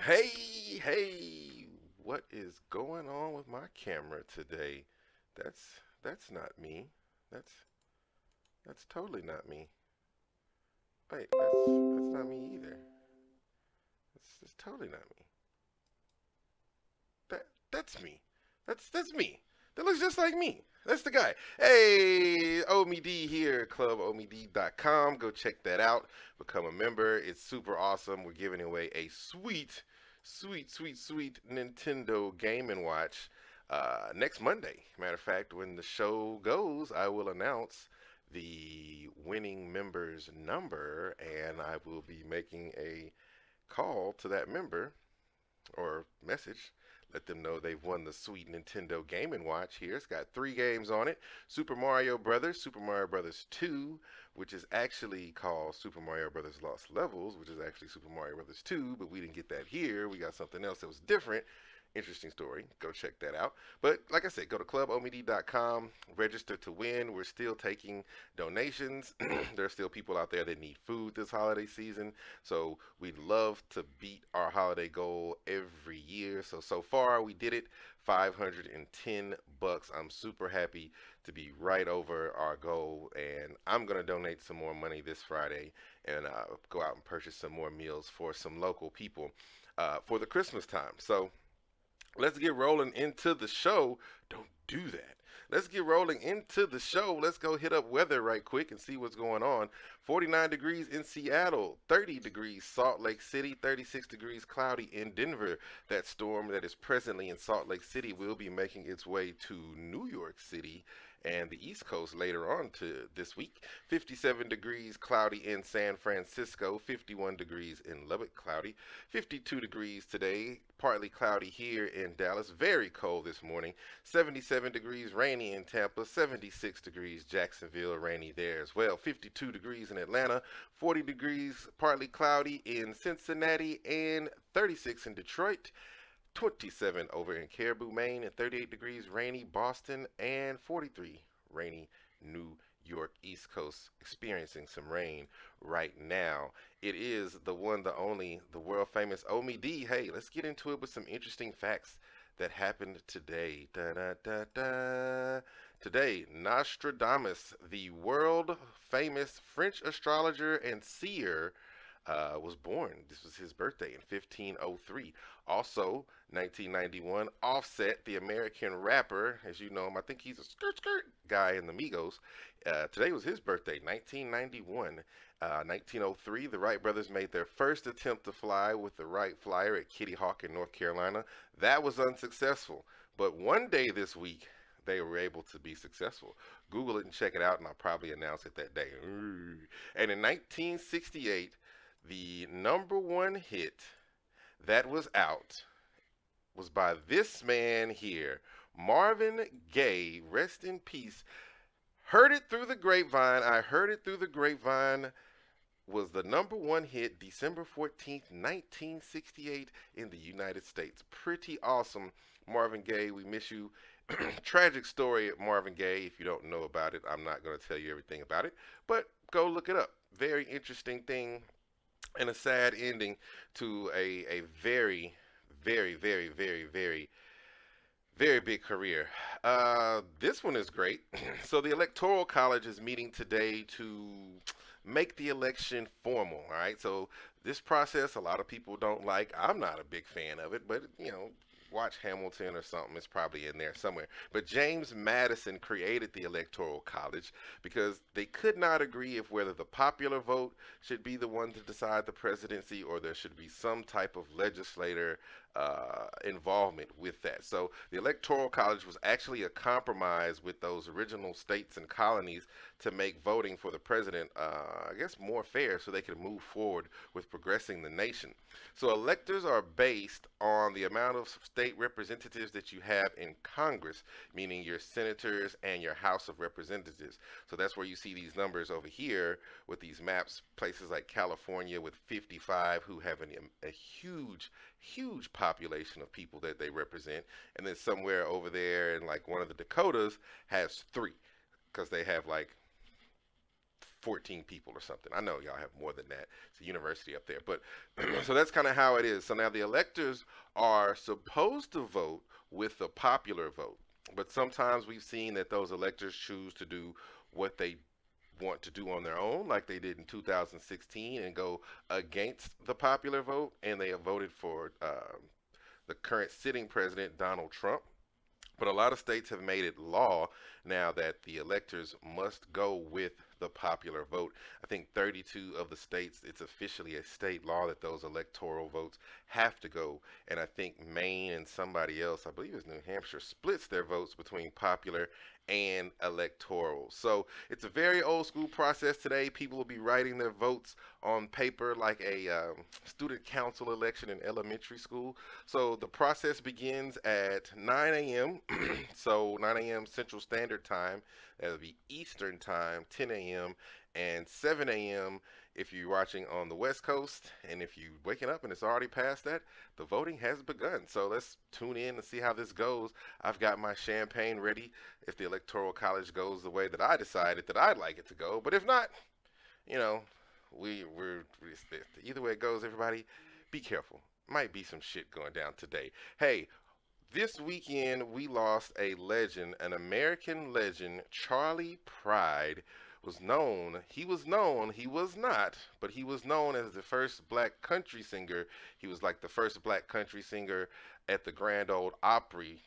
Hey, what is going on with my camera today? That's not me. That's that's totally not me. Wait, that's not me either. That's totally not me. That's me. That's me. That looks just like me. That's the guy. Hey, Omie D here, clubomed.com. Go check that out. Become a member. It's super awesome. We're giving away a sweet Nintendo Game and Watch next Monday. Matter of fact, when the show goes, I will announce the winning member's number, and I will be making a call to that member or message. Let them know they've won the sweet Nintendo Game and Watch here. It's got 3 games on it. Super Mario Brothers, Super Mario Brothers 2, which is actually called Super Mario Brothers Lost Levels, which is actually Super Mario Brothers 2, but we didn't get that here. We got something else that was different. Interesting story. Go check that out. But like I said, go to clubomed.com, register to win. We're still taking donations. There are still people out there that need food this holiday season. So we'd love to beat our holiday goal every year. So far we did it. $510. I'm super happy to be right over our goal, and I'm gonna donate some more money this Friday and go out and purchase some more meals for some local people for the Christmas time. So let's get rolling into the show. Don't do that. Let's get rolling into the show. Let's go hit up weather right quick and see what's going on. 49 degrees in Seattle, 30 degrees Salt Lake City, 36 degrees cloudy in Denver. That storm that is presently in Salt Lake City will be making its way to New York City and the East Coast later on to this week. 57 degrees cloudy in San Francisco, 51 degrees in Lubbock, cloudy, 52 degrees today, partly cloudy here in Dallas, very cold this morning, 77 degrees rainy in Tampa, 76 degrees Jacksonville, rainy there as well, 52 degrees in Atlanta, 40 degrees partly cloudy in Cincinnati, and 36 in Detroit. 27 over in Caribou, Maine, and 38 degrees rainy Boston, and 43 rainy New York East Coast, experiencing some rain right now. It is the one, the only, the world famous Omie D. Hey, let's get into it with some interesting facts that happened today. Da da da da. Today, Nostradamus, the world famous French astrologer and seer, was born. This was his birthday in 1503. Also, 1991, Offset, the American rapper, as you know him, I think he's a skirt guy in the Migos. Today was his birthday, 1991. 1903, the Wright brothers made their first attempt to fly with the Wright Flyer at Kitty Hawk in North Carolina. That was unsuccessful. But one day this week, they were able to be successful. Google it and check it out, and I'll probably announce it that day. And in 1968, the number one hit that was out was by this man here, Marvin Gaye, rest in peace. Heard it through the grapevine. I heard it through the grapevine. Was the number one hit December 14th, 1968 in the United States. Pretty awesome. Marvin Gaye, we miss you. Tragic story of Marvin Gaye. If you don't know about it, I'm not going to tell you everything about it, but go look it up. Very interesting thing and a sad ending to a very big career. This one is great. So the Electoral College is meeting today to make the election formal. All right. So this process, a lot of people don't like. I'm not a big fan of it, but watch Hamilton or something. It's probably in there somewhere. But James Madison created the Electoral College because they could not agree if whether the popular vote should be the one to decide the presidency or there should be some type of legislator involvement with that. So the Electoral College was actually a compromise with those original states and colonies to make voting for the president, I guess, more fair so they could move forward with progressing the nation. So electors are based on the amount of state representatives that you have in Congress, meaning your senators and your House of Representatives. So that's where you see these numbers over here with these maps, places like California with 55 who have a huge population of people that they represent. And then somewhere over there in like one of the Dakotas has 3 because they have like 14 people or something. I know y'all have more than that. It's a university up there. But so that's kind of how it is. So now the electors are supposed to vote with the popular vote. But sometimes we've seen that those electors choose to do what they want to do on their own, like they did in 2016, and go against the popular vote, and they have voted for the current sitting president, Donald Trump. But a lot of states have made it law now that the electors must go with the popular vote. I think 32 of the states, it's officially a state law that those electoral votes have to go. And I think Maine and somebody else, I believe it's New Hampshire, splits their votes between popular and electoral. So it's a very old school process today. People will be writing their votes on paper like a student council election in elementary school. So the process begins at 9 a.m. So 9 a.m. Central Standard Time. That'll be Eastern Time, 10 a.m. and 7 a.m. if you're watching on the West Coast. And if you're waking up and it's already past that, the voting has begun. So let's tune in and see how this goes. I've got my champagne ready if the Electoral College goes the way that I decided that I'd like it to go. But if not, you know, we're either way it goes, everybody, be careful. Might be some shit going down today. Hey, this weekend we lost a legend, an American legend. Charlie Pride he was not, but he was known as the first black country singer. He was like the first black country singer at the Grand Ole Opry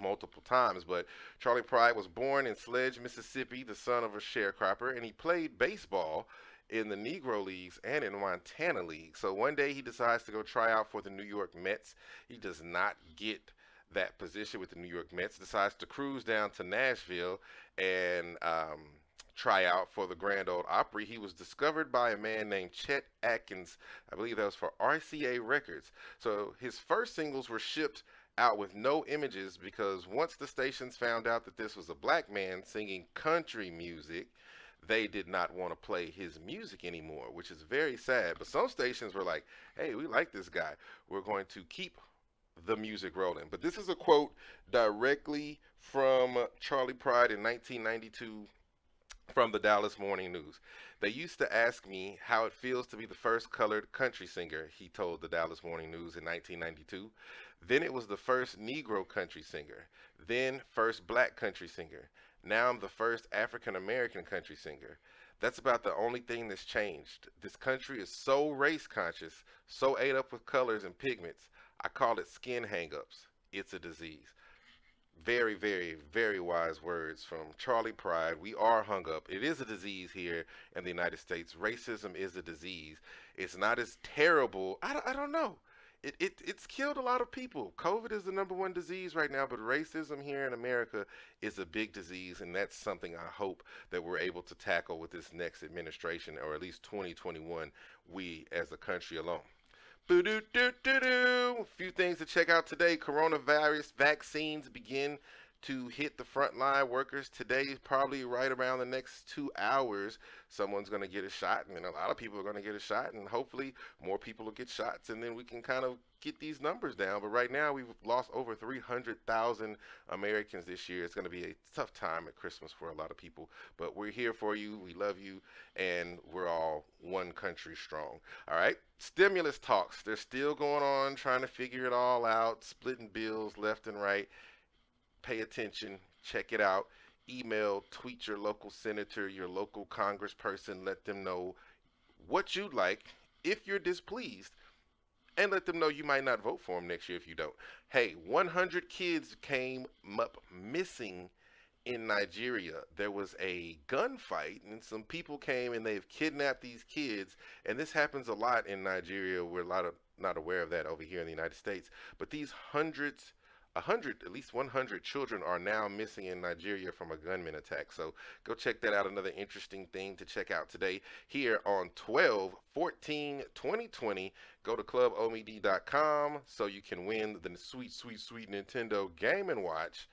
multiple times. But Charlie Pride was born in Sledge, Mississippi, the son of a sharecropper, and he played baseball in the Negro Leagues and in Montana League. So one day he decides to go try out for the New York Mets. He does not get that position with the New York Mets, decides to cruise down to Nashville and try out for the Grand Ole Opry. He was discovered by a man named Chet Atkins. I believe that was for RCA Records. So his first singles were shipped out with no images because once the stations found out that this was a black man singing country music, they did not want to play his music anymore, which is very sad. But some stations were like, hey, we like this guy. We're going to keep the music rolling. But this is a quote directly from Charlie Pride in 1992 from the Dallas Morning News. They used to ask me how it feels to be the first colored country singer, he told the Dallas Morning News in 1992. Then it was the first Negro country singer. Then first black country singer. Now I'm the first African American country singer. That's about the only thing that's changed. This country is so race conscious, so ate up with colors and pigments. I call it skin hangups. It's a disease. Very, very, very wise words from Charlie Pride. We are hung up. It is a disease here in the United States. Racism is a disease. It's not as terrible. I don't know. It's killed a lot of people. COVID is the number one disease right now, but racism here in America is a big disease, and that's something I hope that we're able to tackle with this next administration, or at least 2021, we as a country alone. A few things to check out today. Coronavirus vaccines begin to hit the frontline workers today, probably right around the next 2 hours. Someone's going to get a shot, and a lot of people are going to get a shot, and hopefully more people will get shots, and then we can kind of get these numbers down. But right now, we've lost over 300,000 Americans this year. It's going to be a tough time at Christmas for a lot of people, but we're here for you. We love you, and we're all one country strong. All right? Stimulus talks. They're still going on, trying to figure it all out, splitting bills left and right. Pay attention, check it out, email, tweet your local senator, your local congressperson, let them know what you'd like if you're displeased, and let them know you might not vote for them next year if you don't. Hey, 100 kids came up missing in Nigeria. There was a gunfight, and some people came and they've kidnapped these kids, and this happens a lot in Nigeria. We're not aware of that over here in the United States, but these at least 100 children are now missing in Nigeria from a gunman attack. So go check that out. Another interesting thing to check out today here on 12/14/2020. Go to clubomed.com so you can win the sweet, sweet, sweet Nintendo Game & Watch.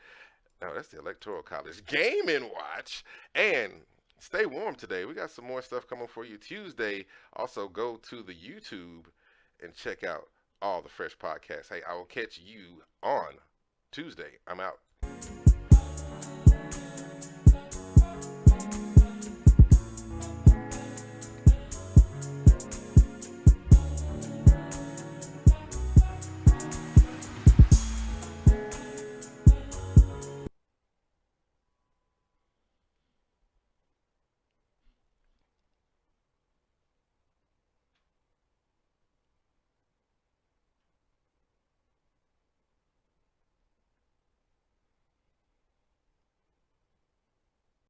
No, that's the Electoral College Game & Watch. And stay warm today. We got some more stuff coming for you Tuesday. Also, go to the YouTube and check out all the fresh podcasts. Hey, I will catch you on Tuesday. I'm out.